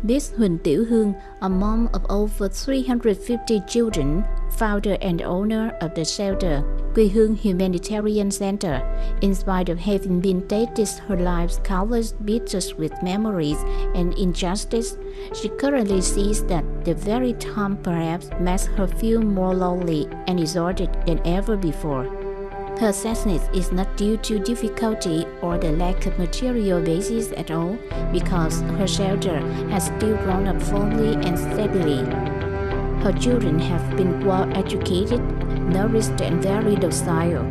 Mẹ Huỳnh Tiểu Hương, a mom of over 350 children, founder and owner of the shelter Quê Hương Humanitarian Center, in spite of having been tasted her life's countless bitters with memories and injustice, she currently sees that the very time perhaps makes her feel more lonely and exhausted than ever before. Her sadness is not due to difficulty or the lack of material basis at all, because her shelter has still grown up firmly and steadily. Her children have been well educated, nourished, and very docile.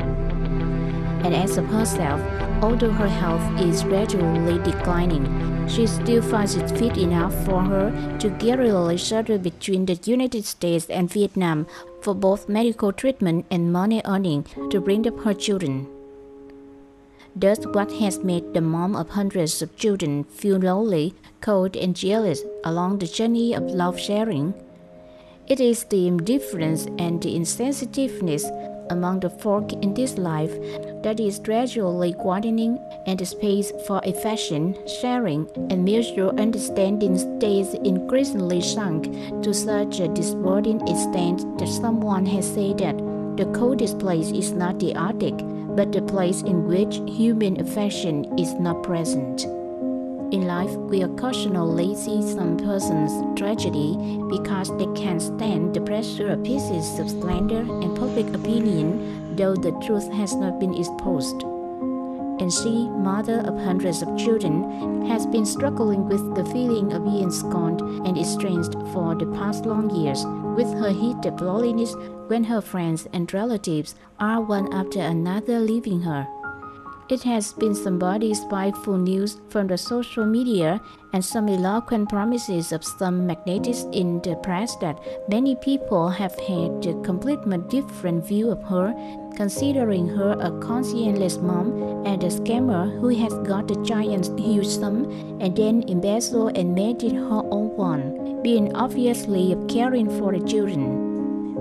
And as of herself, although her health is gradually declining, she still finds it fit enough for her to guerrilla shuttle between the United States and Vietnam for both medical treatment and money earning to bring up her children. Thus, what has made the mom of hundreds of children feel lonely, cold, and jealous along the journey of love sharing? It is the indifference and the insensitiveness among the folk in this life that is gradually widening, and the space for affection, sharing, and mutual understanding stays increasingly sunk to such a desponding extent that someone has said that the coldest place is not the Arctic, but the place in which human affection is not present. In life, we occasionally see some person's tragedy because they can't stand the pressure of pieces of slander and public opinion, though the truth has not been exposed. And she, mother of hundreds of children, has been struggling with the feeling of being scorned and estranged for the past long years, with her heat of loneliness when her friends and relatives are one after another leaving her. It has been somebody's spiteful news from the social media and some eloquent promises of some magnates in the press that many people have had a completely different view of her, considering her a conscienceless mom and a scammer who has got a giant's huge sum and then embezzled and made it her own one, being obviously caring for the children.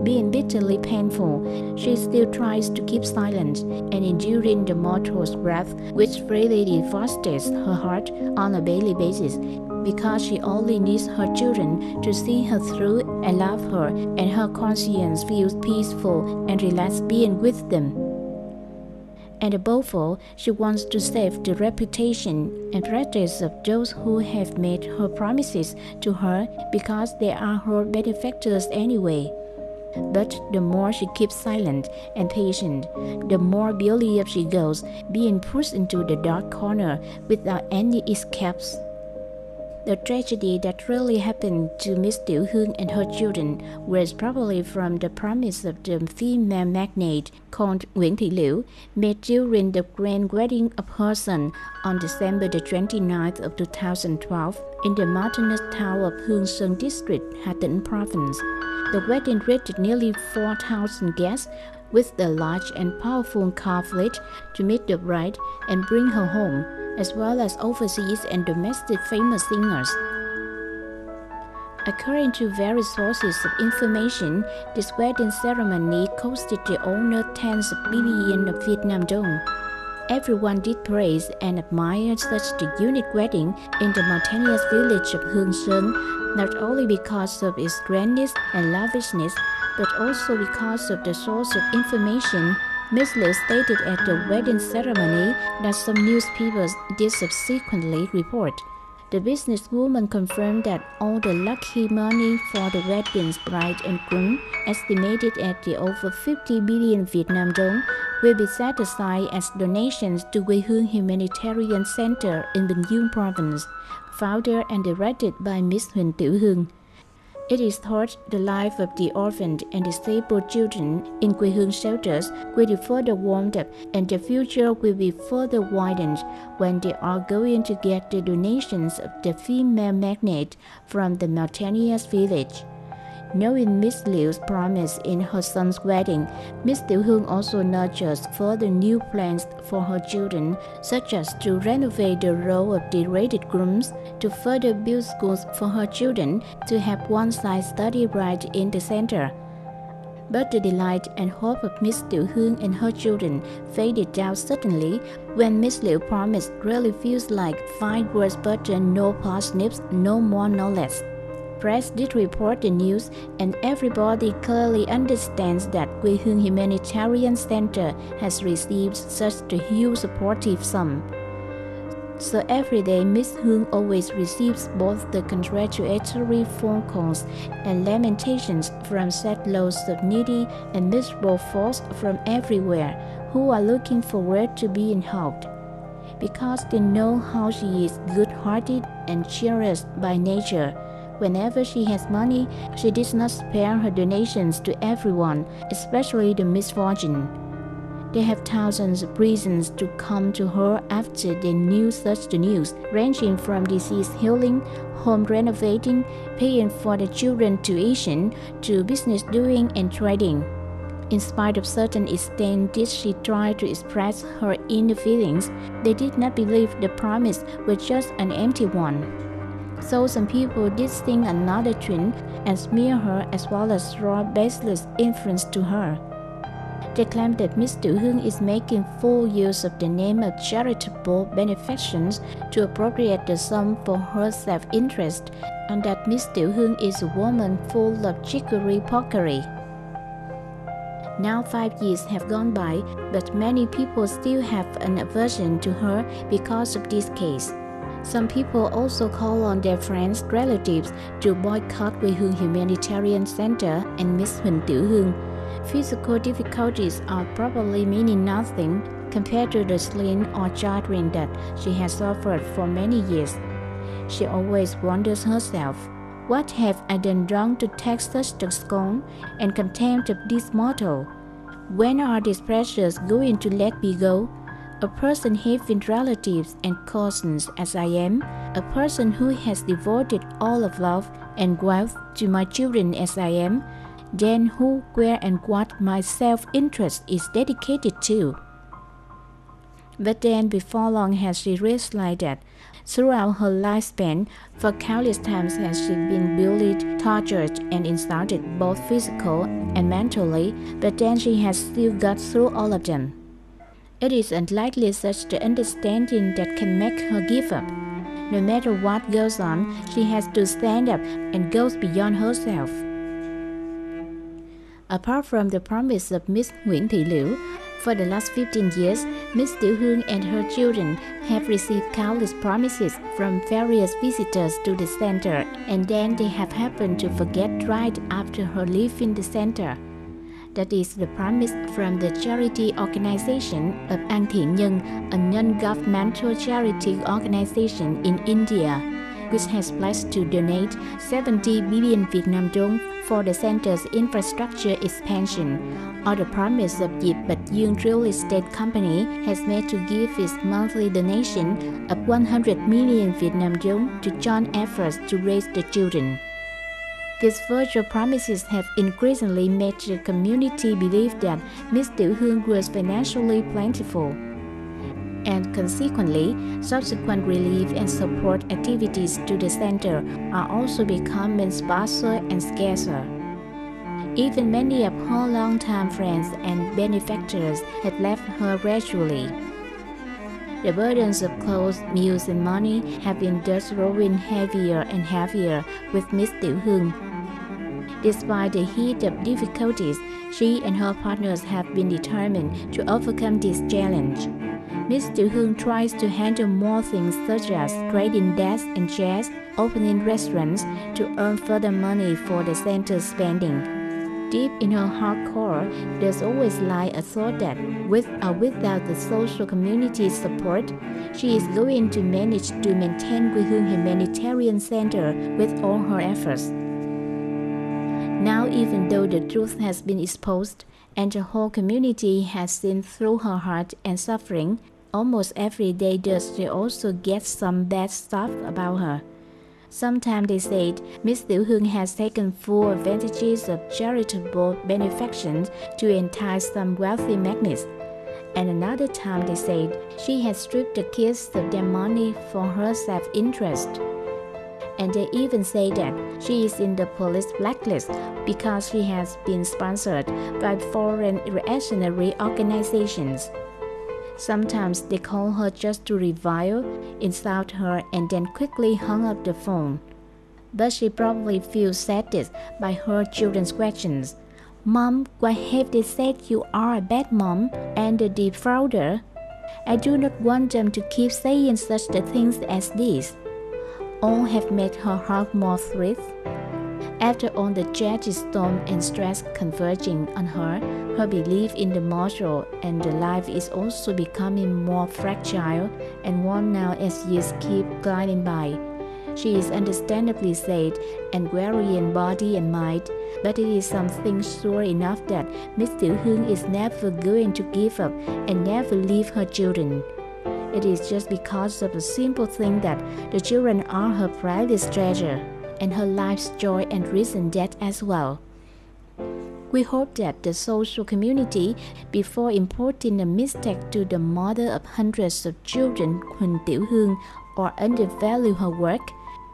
Being bitterly painful, she still tries to keep silent and enduring the mortal's wrath which really devastates her heart on a daily basis, because she only needs her children to see her through and love her, and her conscience feels peaceful and relaxed being with them. And above all, she wants to save the reputation and practice of those who have made her promises to her, because they are her benefactors anyway. But the more she keeps silent and patient, the more belly up she goes, being pushed into the dark corner without any escapes. The tragedy that really happened to Miss Tiểu Hương and her children was probably from the promise of the female magnate called Nguyễn Thị Liễu, made during the grand wedding of her son on December the 29th of 2012 in the mountainous town of Hương Sơn District, Hà Tĩnh Province. The wedding reached nearly 4,000 guests, with a large and powerful car fleet to meet the bride and bring her home, as well as overseas and domestic famous singers. According to various sources of information, this wedding ceremony costed the owner tens of millions of Vietnam dong. Everyone did praise and admire such a unique wedding in the mountainous village of Hương Sơn, not only because of its grandness and lavishness, but also because of the source of information Miss Liu stated at the wedding ceremony that some newspapers did subsequently report. The businesswoman confirmed that all the lucky money for the wedding's bride and groom, estimated at the over 50 billion Vietnam dong, will be set aside as donations to Quê Hương Humanitarian Center in Bình Dương Province, founded and directed by Miss Huỳnh Tiểu Hương. It is thought the life of the orphaned and disabled children in Quê Hương shelters will be further warmed up, and the future will be further widened when they are going to get the donations of the female magnate from the mountainous village. Knowing Miss Liu's promise in her son's wedding, Miss Tiểu Hương also nurtures further new plans for her children, such as to renovate the role of degraded grooms, to further build schools for her children, to have one-side study right in the center. But the delight and hope of Miss Tiểu Hương and her children faded out suddenly when Miss Liu promised really feels like 5 words butter, no parsnips, no more, no less. Press did report the news, and everybody clearly understands that Quê Hương Humanitarian Center has received such a huge supportive sum. So every day, Miss Hương always receives both the congratulatory phone calls and lamentations from sad loads of needy and miserable folks from everywhere who are looking forward to being helped. Because they know how she is good-hearted and generous by nature, whenever she has money, she does not spare her donations to everyone, especially the misfortunate. They have thousands of reasons to come to her after they knew such the news, ranging from disease healing, home renovating, paying for the children tuition, to business doing and trading. In spite of certain extent did she try to express her inner feelings, they did not believe the promise was just an empty one. So some people did sing another tune and smear her as well as draw baseless inference to her. They claim that Miss Tiểu Hương is making full use of the name of charitable benefactions to appropriate the sum for her self-interest, and that Miss Tiểu Hương is a woman full of jiggery-pokery. Now 5 years have gone by, but many people still have an aversion to her because of this case. Some people also call on their friends, relatives to boycott Quê Hương Humanitarian Center and Miss Huỳnh Tiểu Hương. Physical difficulties are probably meaning nothing compared to the sling or jarring that she has suffered for many years. She always wonders herself, what have I done wrong to take such a scorn and contempt of this mortal? When are these pressures going to let me go? A person having relatives and cousins as I am, a person who has devoted all of love and wealth to my children as I am, then who, where and what my self-interest is dedicated to. But then before long has she realized that throughout her lifespan, for countless times has she been bullied, tortured and insulted both physical and mentally, but then she has still got through all of them. It is unlikely such the understanding that can make her give up. No matter what goes on, she has to stand up and goes beyond herself. Apart from the promise of Miss Nguyễn Thị Liễu, for the last 15 years, Miss Tiểu Hương and her children have received countless promises from various visitors to the center, and then they have happened to forget right after her leaving the center. That is the promise from the charity organization of Nhân, a non-governmental charity organization in India, which has pledged to donate 70 billion Vietnam dong for the center's infrastructure expansion, or the promise of Giúp Real Estate Company has made to give its monthly donation of 100 million Vietnam dong to join efforts to raise the children. These virtual promises have increasingly made the community believe that Miss Tiểu Hương was financially plentiful, and consequently, subsequent relief and support activities to the center are also becoming sparser and scarcer. Even many of her long-time friends and benefactors have left her gradually. The burdens of clothes, meals, and money have been thus growing heavier and heavier with Miss Tiểu Hương. Despite the heat of difficulties, she and her partners have been determined to overcome this challenge. Miss Tieu Hương tries to handle more things such as trading desks and chairs, opening restaurants to earn further money for the center's spending. Deep in her heart core, there's always lie a thought that, with or without the social community's support, she is going to manage to maintain Quê Hương Humanitarian Center with all her efforts. Now, even though the truth has been exposed and the whole community has seen through her heart and suffering, almost every day does she also get some bad stuff about her. Sometimes they said Miss Tiểu Hương has taken full advantages of charitable benefactions to entice some wealthy magnates. And another time they said she has stripped the kids of their money for her self-interest. and they even say that she is in the police blacklist because she has been sponsored by foreign reactionary organizations. Sometimes they call her just to revile, insult her, and then quickly hung up the phone. But she probably feels saddened by her children's questions. Mom, why have they said you are a bad mom and a defrauder? I do not want them to keep saying such things as this. All have made her heart more thrilled. After all the tragic storm and stress converging on her, her belief in the moral and the life is also becoming more fragile and worn out as years keep gliding by. She is understandably sad and weary in body and mind, but it is something sure enough that Miss Tiểu Hương is never going to give up and never leave her children. It is just because of a simple thing that the children are her priceless treasure, and her life's joy and reason death as well. We hope that the social community, before imputing a mistake to the mother of hundreds of children, Huỳnh Tiểu Hương, or undervalue her work,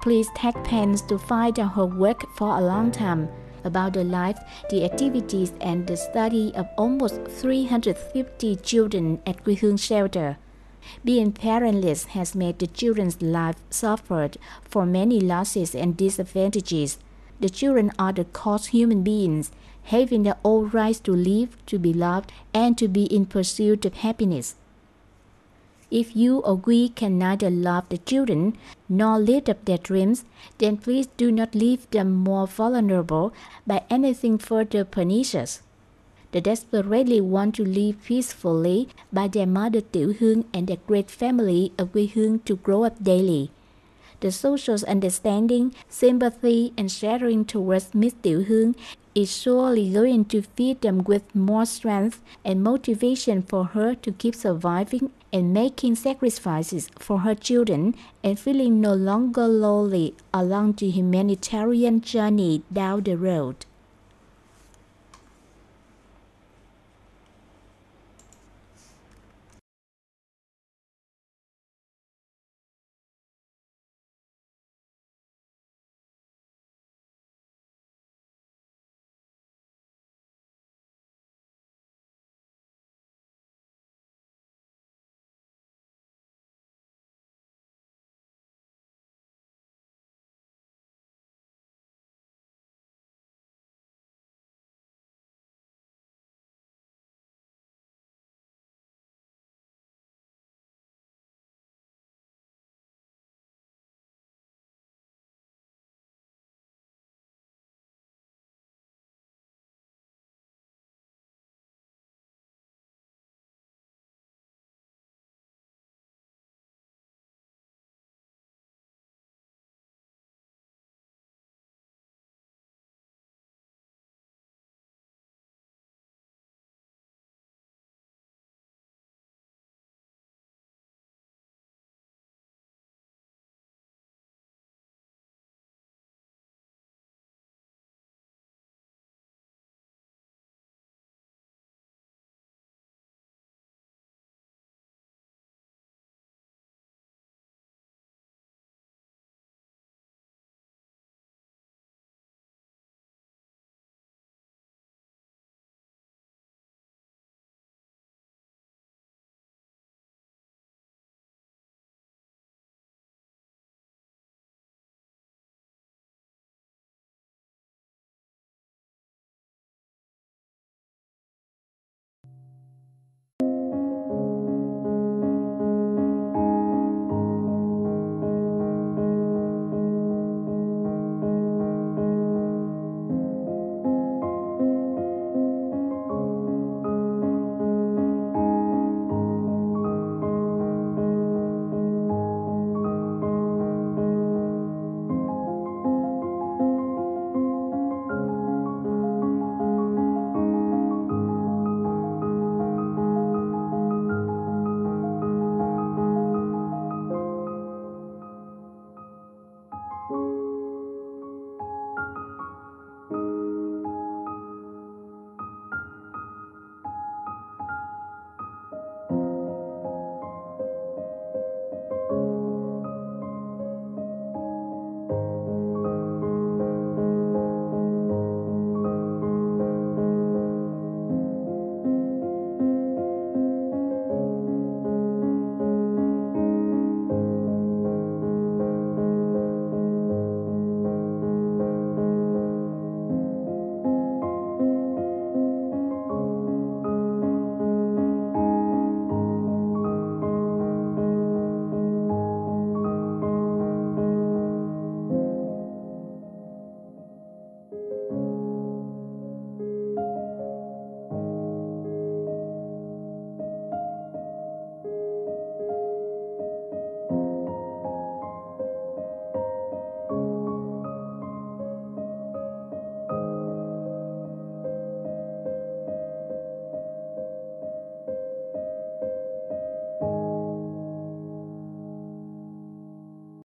please take pains to find out her work for a long time, about the life, the activities, and the study of almost 350 children at Quê Hương shelter. Being parentless has made the children's life suffered for many losses and disadvantages. The children are the cost human beings, having the all rights to live, to be loved, and to be in pursuit of happiness. If you or we can neither love the children nor live up their dreams, then please do not leave them more vulnerable by anything further pernicious. They desperately want to live peacefully by their mother Tiểu Hương and their great family of Quê Hương to grow up daily. The social understanding, sympathy, and sharing towards Miss Tiểu Hương is surely going to feed them with more strength and motivation for her to keep surviving and making sacrifices for her children and feeling no longer lonely along the humanitarian journey down the road.